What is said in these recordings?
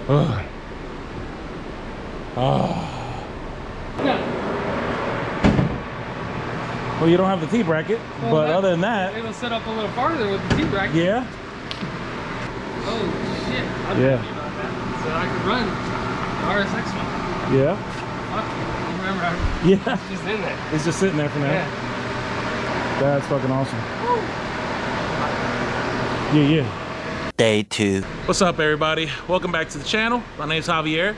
Ugh. Oh. Yeah. Well, you don't have the T-bracket, Well, but other than that... It'll set up a little farther with the T-bracket. Yeah? Oh, shit. I'm Yeah. happy about that. So I could run the RSX one. Yeah? Fuck. Remember, Yeah. it's just in there. It's just sitting there for now. Yeah. That's fucking awesome. Woo. Yeah, yeah. Day 2. What's up, everybody? Welcome back to the channel. My name's Javier,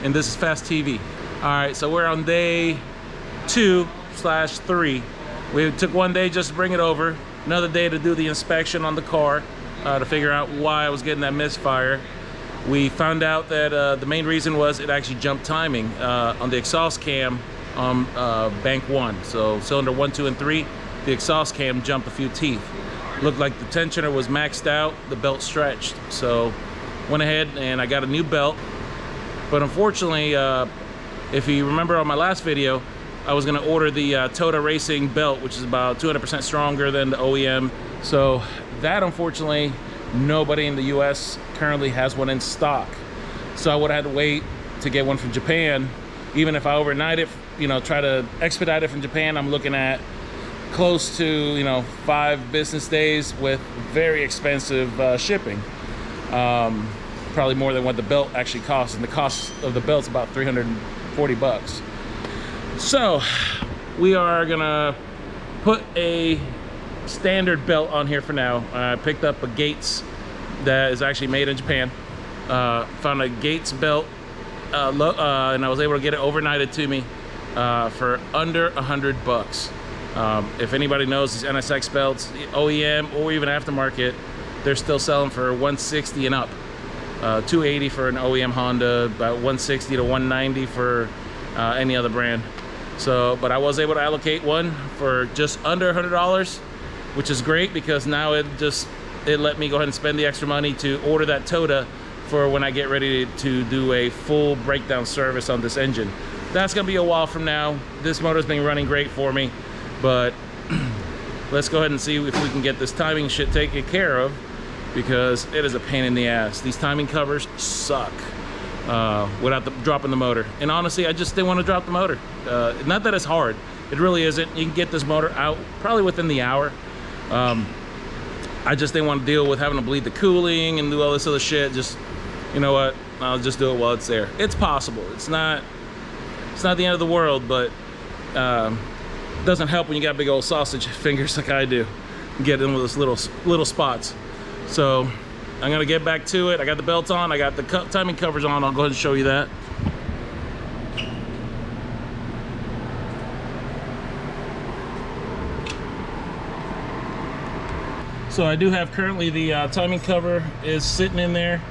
and this is Fast TV. All right, so we're on day 2/3. We took one day just to bring it over, another day to do the inspection on the car to figure out why I was getting that misfire. We found out that the main reason was it actually jumped timing on the exhaust cam on bank 1. So cylinder 1, 2, and 3, the exhaust cam jumped a few teeth. Looked like the tensioner was maxed out, the belt stretched. So went ahead and I got a new belt. But unfortunately, if you remember on my last video, I was gonna order the Toyota Racing belt, which is about 200% stronger than the OEM. So that, unfortunately, nobody in the US currently has one in stock. So I would have had to wait to get one from Japan. Even if I overnight it, you know, try to expedite it from Japan, I'm looking at close to, you know, 5 business days with very expensive shipping. Probably more than what the belt actually costs, and the cost of the belt's about 340 bucks. So we are gonna put a standard belt on here for now. I picked up a Gates that is actually made in Japan. Found a Gates belt and I was able to get it overnighted to me for under 100 bucks. If anybody knows these NSX belts, OEM or even aftermarket, they're still selling for 160 and up. 280 for an OEM Honda, about 160 to 190 for any other brand. So, but I was able to allocate one for just under $100, which is great because now it let me go ahead and spend the extra money to order that Toyota for when I get ready to do a full breakdown service on this engine. That's gonna be a while from now. This motor's been running great for me, but let's go ahead and see if we can get this timing shit taken care of, because it is a pain in the ass. These timing covers suck without dropping the motor. And honestly, I just didn't want to drop the motor. Not that it's hard, it really isn't. You can get this motor out probably within the hour. I just didn't want to deal with having to bleed the cooling and do all this other shit. Just, you know what, I'll just do it while it's there. It's possible. It's not the end of the world, but doesn't help when you got big old sausage fingers like I do. Get in with those little spots. So I'm gonna get back to it. I got the belt on, I got the timing covers on. I'll go ahead and show you that. So I do have currently the timing cover is sitting in there.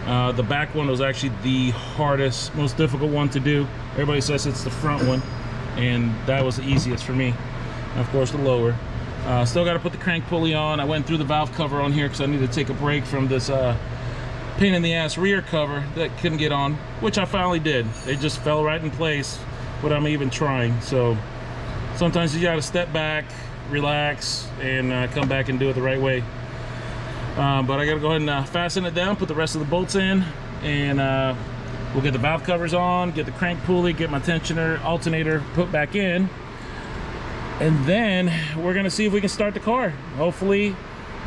The back one was actually the hardest, most difficult one to do. Everybody says it's the front one, and that was the easiest for me. And of course the lower. Still got to put the crank pulley on. I went through the valve cover on here because I needed to take a break from this pain in the ass rear cover that couldn't get on, which I finally did. It just fell right in place without me even trying. So sometimes you got to step back, relax, and come back and do it the right way. But I got to go ahead and fasten it down, put the rest of the bolts in, and we'll get the valve covers on, get the crank pulley, get my tensioner, alternator put back in. And then we're gonna see if we can start the car. Hopefully,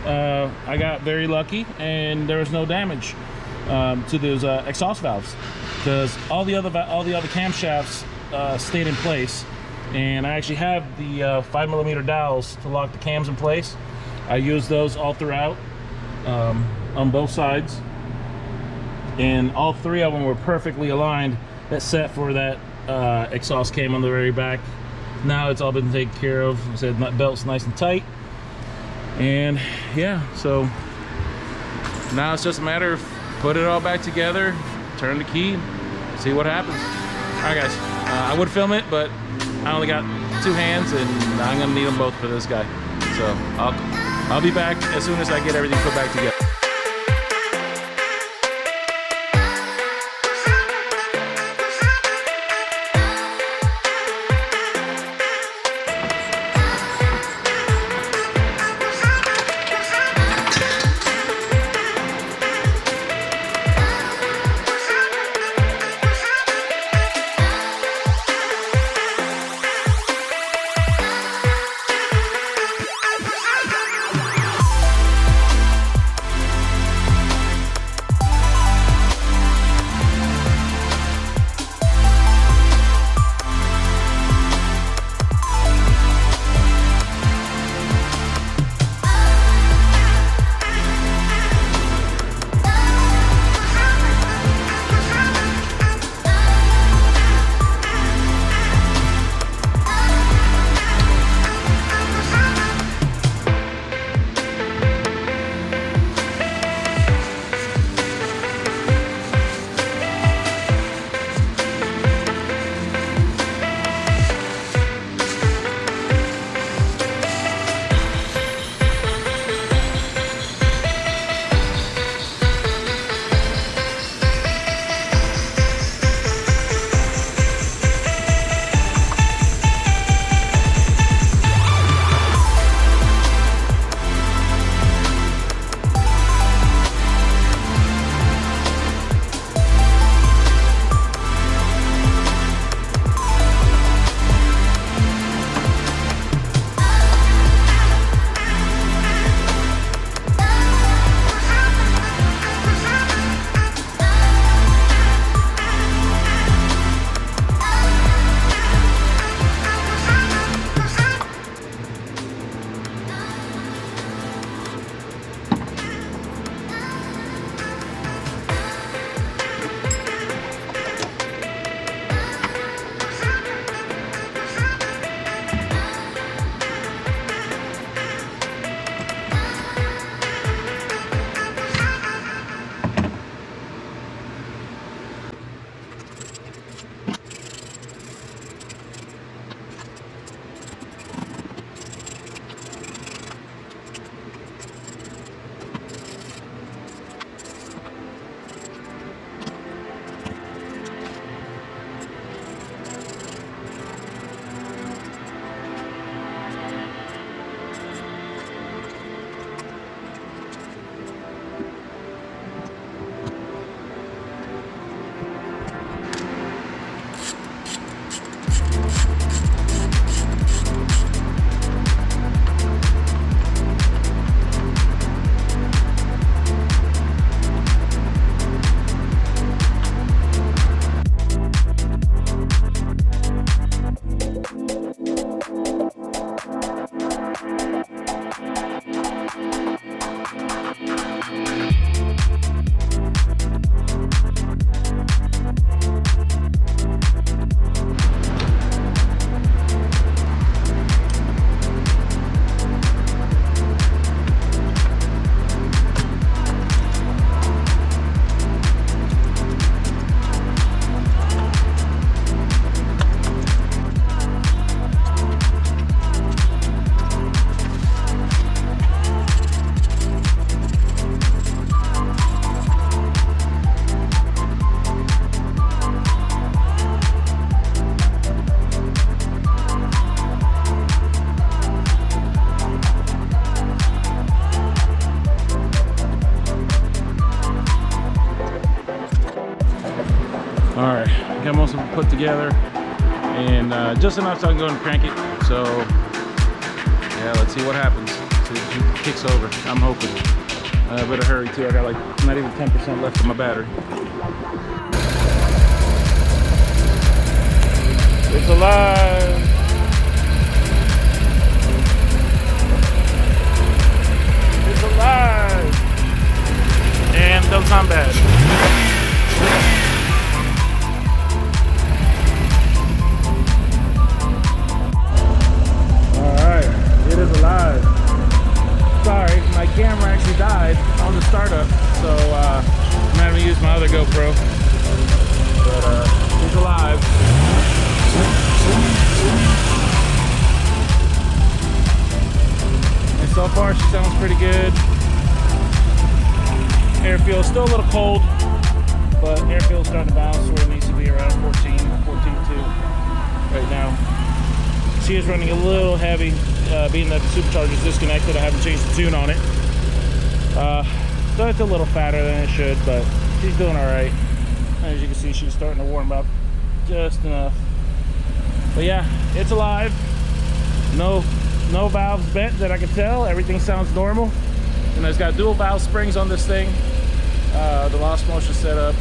I got very lucky and there was no damage to those exhaust valves, because all the other camshafts stayed in place. And I actually have the 5mm dowels to lock the cams in place. I used those all throughout on both sides, and all 3 of them were perfectly aligned. That's set for that exhaust cam on the very back. Now it's all been taken care of. I said that belt's nice and tight, and yeah, so now it's just a matter of put it all back together, turn the key, see what happens. All right, guys, I would film it, but I only got 2 hands, and I'm gonna need them both for this guy. So I'll be back as soon as I get everything put back together. All right, got most of it put together, and just enough so I can go and crank it. So yeah, let's see what happens. See if it kicks over. I'm hoping. I better hurry too. I got like not even 10% left of my battery. It's alive. It's alive. And don't sound bad. Alright, it is alive. Sorry, my camera actually died on the startup, so I'm not gonna use my other GoPro. But it's alive. And so far she sounds pretty good. Air feels still a little cold, but air feels starting to bounce where it needs to be around 14.2 right now. She is running a little heavy, being that the supercharger is disconnected. I haven't changed the tune on it. So it's a little fatter than it should, but she's doing all right. As you can see, she's starting to warm up just enough. But yeah, it's alive. No valves bent that I can tell. Everything sounds normal. And it's got dual valve springs on this thing. The lost motion setup.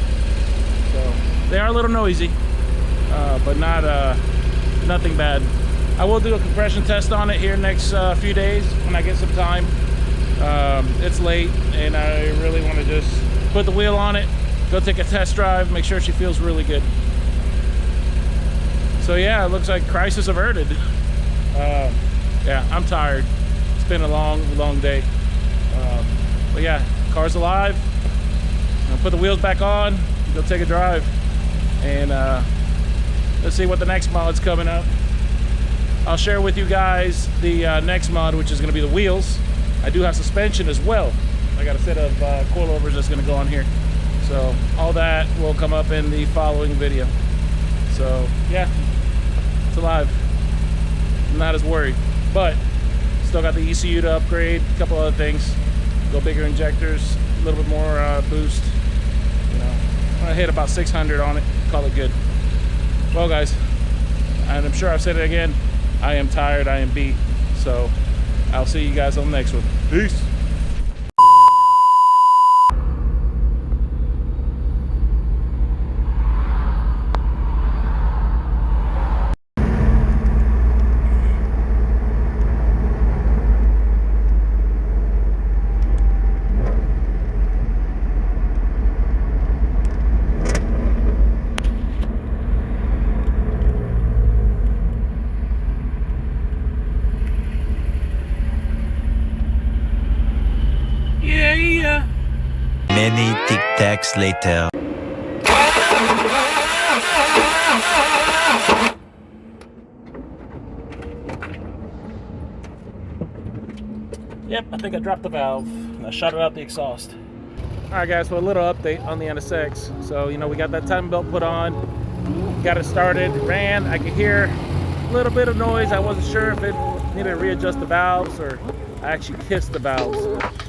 So they are a little noisy, but nothing bad. I will do a compression test on it here next few days when I get some time. It's late and I really want to just put the wheel on it, go take a test drive, make sure she feels really good. So yeah, it looks like crisis averted. Yeah, I'm tired. It's been a long day. But yeah, car's alive. I'll put the wheels back on, go take a drive, and let's see what the next mod's coming up. I'll share with you guys the next mod, which is going to be the wheels. I do have suspension as well. I got a set of coilovers that's going to go on here. So all that will come up in the following video. So yeah, it's alive. I'm not as worried, but still got the ECU to upgrade, a couple other things. Go bigger injectors, a little bit more boost. You know, I'm gonna hit about 600 on it, call it good. Well guys, and I'm sure I've said it again, I am tired, I am beat. So I'll see you guys on the next one. Peace. Many tic-tacs later. Yep, I think I dropped the valve and I shot it out the exhaust. Alright guys, so a little update on the NSX. So, you know, we got that timing belt put on, got it started, ran. I could hear a little bit of noise. I wasn't sure if it needed to readjust the valves or I actually kissed the valves.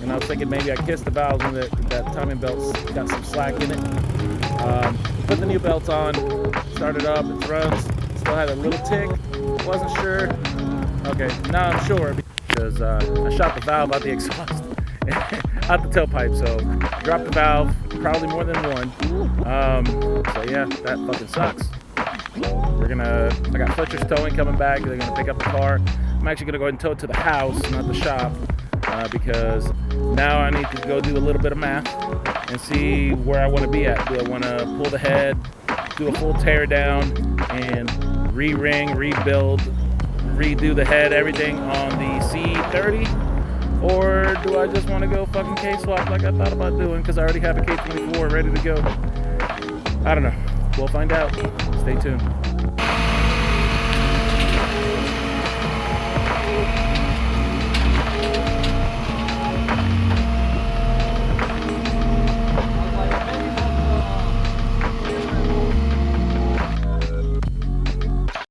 And I was thinking maybe I kissed the valves and that timing belt's got some slack in it. Put the new belts on, started up, it runs. Still had a little tick, wasn't sure. Okay, now I'm sure because I shot the valve out the exhaust, out the tailpipe. So dropped the valve, probably more than one. So yeah, that fucking sucks. So I got Fletcher's Towing coming back. They're gonna pick up the car. I'm actually gonna go ahead and tow it to the house, not the shop, because now I need to go do a little bit of math and see where I want to be at. Do I want to pull the head, do a full tear down, and re-ring, rebuild, redo the head, everything on the C30? Or do I just want to go fucking K-swap like I thought about doing because I already have a K24 ready to go? I don't know. We'll find out. Stay tuned.